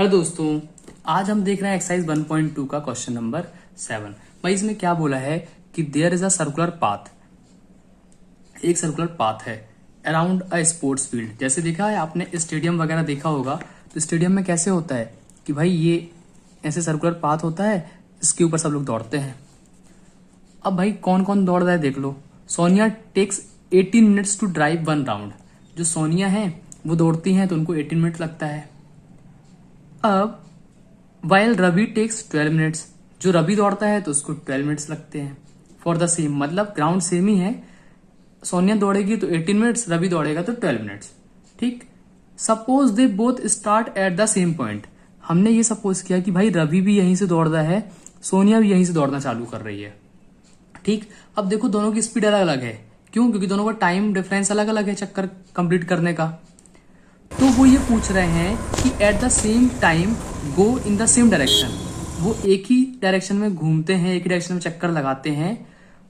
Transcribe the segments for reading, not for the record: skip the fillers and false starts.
Hello दोस्तों, आज हम देख रहे हैं एक्सरसाइज 1.2 का क्वेश्चन नंबर 7। भाई इसमें क्या बोला है कि there is a circular path, एक सर्कुलर पाथ है अराउंड अ स्पोर्ट्स फील्ड। जैसे देखा है आपने स्टेडियम वगैरह देखा होगा, तो स्टेडियम में कैसे होता है कि भाई ये ऐसे सर्कुलर पाथ होता है, इसके ऊपर सब लोग दौड़ते हैं। अब भाई कौन कौन दौड़ रहा है देख लो। Sonia takes 18 minutes to drive one round. जो सोनिया है वो दौड़ती हैं तो उनको 18 मिनट लगता है। अब वाइल रवि टेक्स 12 मिनट्स, जो रवि दौड़ता है तो उसको 12 मिनट्स लगते हैं फॉर द सेम, मतलब ग्राउंड सेम ही है। सोनिया दौड़ेगी तो 18 मिनट्स, रवि दौड़ेगा तो 12 मिनट्स। ठीक। Suppose they both start at the same point. हमने ये सपोज किया कि भाई रवि भी यहीं से दौड़ रहा है, सोनिया भी यहीं से दौड़ना चालू कर रही है। ठीक। अब देखो दोनों की स्पीड अलग अलग है। क्यों? क्योंकि दोनों का टाइम डिफरेंस अलग अलग है चक्कर कंप्लीट करने का। तो वो ये पूछ रहे हैं कि eight the same time go in the same direction. वो एक ही डायरेक्शन में घूमते हैं, एक ही डायरेक्शन में चक्कर लगाते हैं।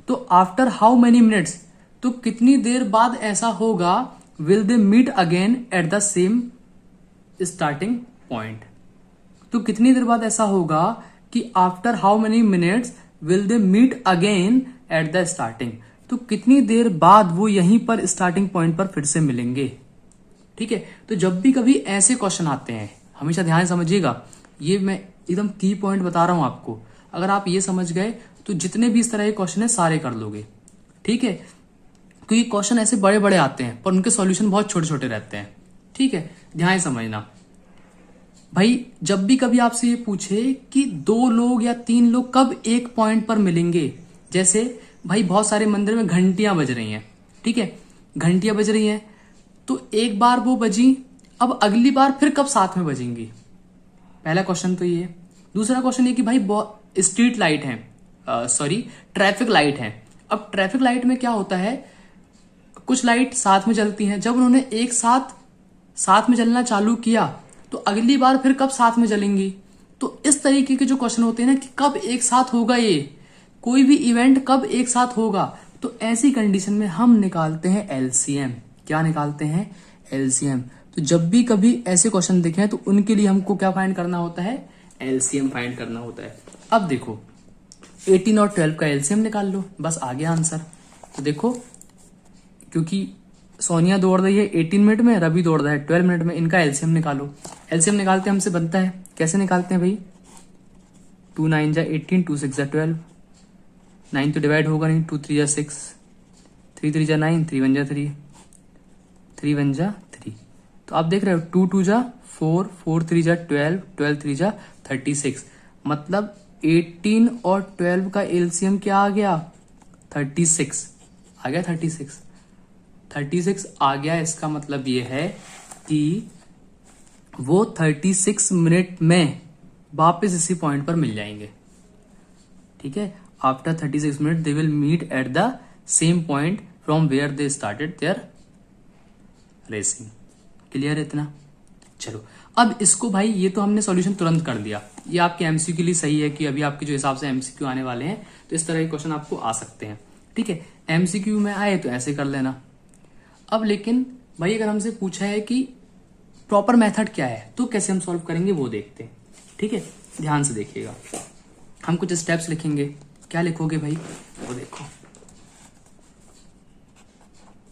तो आफ्टर हाउ मेनी मिनट्स, तो कितनी देर बाद ऐसा होगा, will they meet again at the same starting point. तो कितनी देर बाद ऐसा होगा कि after how many minutes will they meet again at the starting. तो कितनी देर बाद वो यहीं पर स्टार्टिंग पॉइंट पर फिर से मिलेंगे। ठीक है। तो जब भी कभी ऐसे क्वेश्चन आते हैं हमेशा ध्यान समझिएगा, ये मैं एकदम की पॉइंट बता रहा हूं आपको। अगर आप ये समझ गए तो जितने भी इस तरह के क्वेश्चन है सारे कर लोगे। ठीक है। क्योंकि क्वेश्चन ऐसे बड़े बड़े आते हैं पर उनके सॉल्यूशन बहुत छोटे छोटे रहते हैं। ठीक है, ध्यान समझना। भाई जब भी कभी आपसे ये पूछे कि 2 लोग या 3 लोग कब एक पॉइंट पर मिलेंगे, जैसे भाई बहुत सारे मंदिर में घंटियां बज रही हैं। ठीक है, घंटियां बज रही हैं तो एक बार वो बजी, अब अगली बार फिर कब साथ में बजेंगी। पहला क्वेश्चन तो ये। दूसरा क्वेश्चन ये कि भाई स्ट्रीट लाइट है, सॉरी ट्रैफिक लाइट है। अब ट्रैफिक लाइट में क्या होता है, कुछ लाइट साथ में जलती हैं। जब उन्होंने एक साथ में जलना चालू किया तो अगली बार फिर कब साथ में जलेंगी। तो इस तरीके के जो क्वेश्चन होते हैं ना कि कब एक साथ होगा, ये कोई भी इवेंट कब एक साथ होगा, तो ऐसी कंडीशन में हम निकालते हैं एलसीएम। क्या निकालते हैं? एलसीएम। तो जब भी कभी ऐसे क्वेश्चन दिखे तो उनके लिए हमको क्या फाइंड करना होता है? एलसीएम फाइंड करना होता है। अब देखो 18 और 12 का एलसीएम निकाल लो, बस आ गया आंसर। तो देखो क्योंकि सोनिया दौड़ रही है 18 मिनट में, रवि दौड़ रहा है 12 मिनट में, इनका एलसीएम निकालो। एलसीएम निकालते हमसे बनता है, कैसे निकालते हैं भाई? 2 9 जा 18, 2 6 जा 12, 9 तो डिवाइड होगा नहीं, 2 3 जा 6, 3 3 जा 9, 3 1 जा 3, 3 1 जा 3। तो आप देख रहे हो 2 2 जा 4, 4 3 जा 12, 12 3 जा 36। मतलब 18 और 12 का एलसीएम क्या आ गया? 36 आ गया। 36 आ गया। इसका मतलब ये है कि वो 36 मिनट में वापस इसी पॉइंट पर मिल जाएंगे। ठीक है, after 36 minute they will meet at the same point from where they started their racing. Clear है इतना? चलो अब इसको भाई, ये तो हमने सॉल्यूशन तुरंत कर दिया। ये आपके एमसीक्यू के लिए सही है कि अभी आपके जो हिसाब से एमसीक्यू आने वाले हैं तो इस तरह के क्वेश्चन आपको आ सकते हैं। ठीक है, एमसीक्यू में आए तो ऐसे कर लेना। अब लेकिन भाई अगर हमसे पूछा है कि प्रॉपर मेथड क्या है तो कैसे हम सॉल्व करेंगे वो देखते हैं। ठीक है, ध्यान से देखिएगा। हम कुछ स्टेप्स लिखेंगे। क्या लिखोगे भाई? वो देखो,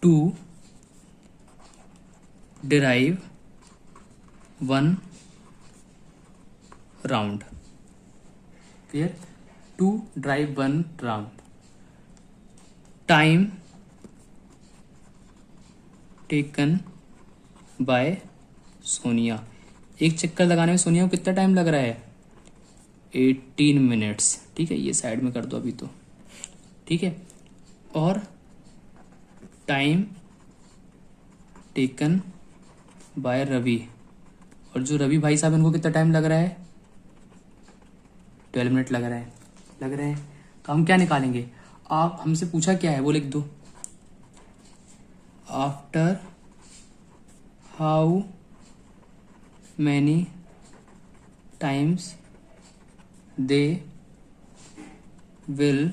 to derive one round. Clear? To drive one round, time taken by Sonia. एक चक्कर लगाने में सोनिया को कितना टाइम लग रहा है? 18 मिनट्स। ठीक है, ये साइड में कर दो अभी तो। ठीक है, और टाइम टेकन बाय रवि, और जो रवि भाई साहब इनको कितना टाइम लग रहा है? 12 मिनट लग रहा है। तो हम क्या निकालेंगे? आप हमसे पूछा क्या है वो लिख दो। After how many times they will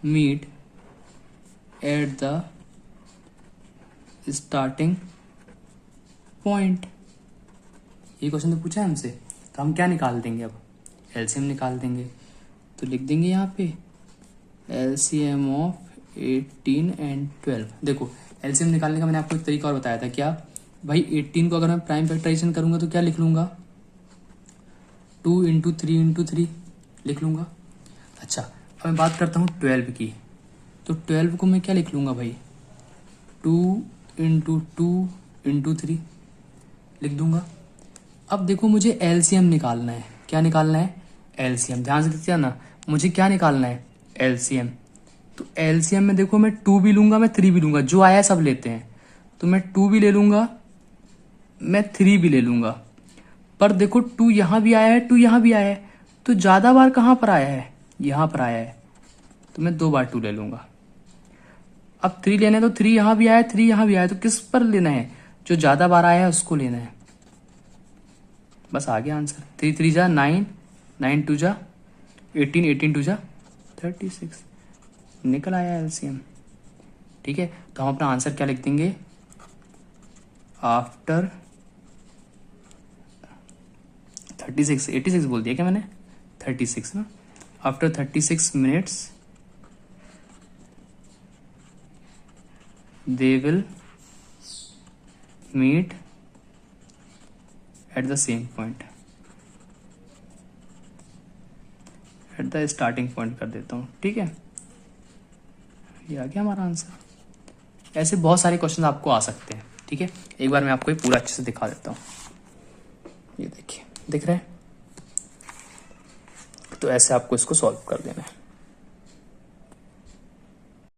meet at the starting point. ये क्वेश्चन तो पूछा है हमसे, तो हम क्या निकाल देंगे, अब एलसीएम निकाल देंगे। तो लिख देंगे यहाँ पे एलसीएम ऑफ 18 एंड 12। देखो एलसीएम निकालने का मैंने आपको एक तरीका और बताया था, क्या भाई 18 को अगर मैं प्राइम फैक्टराइजेशन करूंगा तो क्या लिख लूंगा, 2 इंटू 3 इंटू 3 लिख लूंगा। अच्छा अब मैं बात करता हूँ 12 की, तो 12 को मैं क्या लिख लूंगा भाई, 2 इंटू 2 इंटू 3 लिख दूंगा। अब देखो मुझे एलसीएम निकालना है, क्या निकालना है, एलसीएम। ध्यान से देखिए ना, मुझे क्या निकालना है, एलसीएम। तो एलसीएम में देखो मैं 2 भी लूंगा, मैं 3 भी लूंगा, जो आया है सब लेते हैं। तो मैं 2 भी ले लूंगा, मैं 3 भी ले लूंगा। पर देखो 2 यहां भी आया है, 2 यहां भी आया है, तो ज्यादा बार कहां पर आया है, यहां पर आया है, तो मैं 2 बार 2 ले लूंगा। अब 3 लेना है, तो 3 यहां भी आया है, 3 यहां भी आया है, तो किस पर लेना है, जो ज्यादा बार आया है उसको लेना है। बस आ गया आंसर। 3 3 जा 9, 9 2 जा 18, 18 2 जा 36, निकल आया एलसीएम। ठीक है, तो हम अपना आंसर क्या लिख देंगे, आफ्टर 36, 86 बोल दिया क्या मैंने, 36 ना, after 36 minutes they will meet at the same point, at the starting point कर देता हूँ। ठीक है, ये आ गया हमारा आंसर। ऐसे बहुत सारे क्वेश्चन आपको आ सकते हैं। ठीक है, एक बार मैं आपको ये पूरा अच्छे से दिखा देता हूँ। ये देखिए, दिख रहा है, तो ऐसे आपको इसको सॉल्व कर देना है।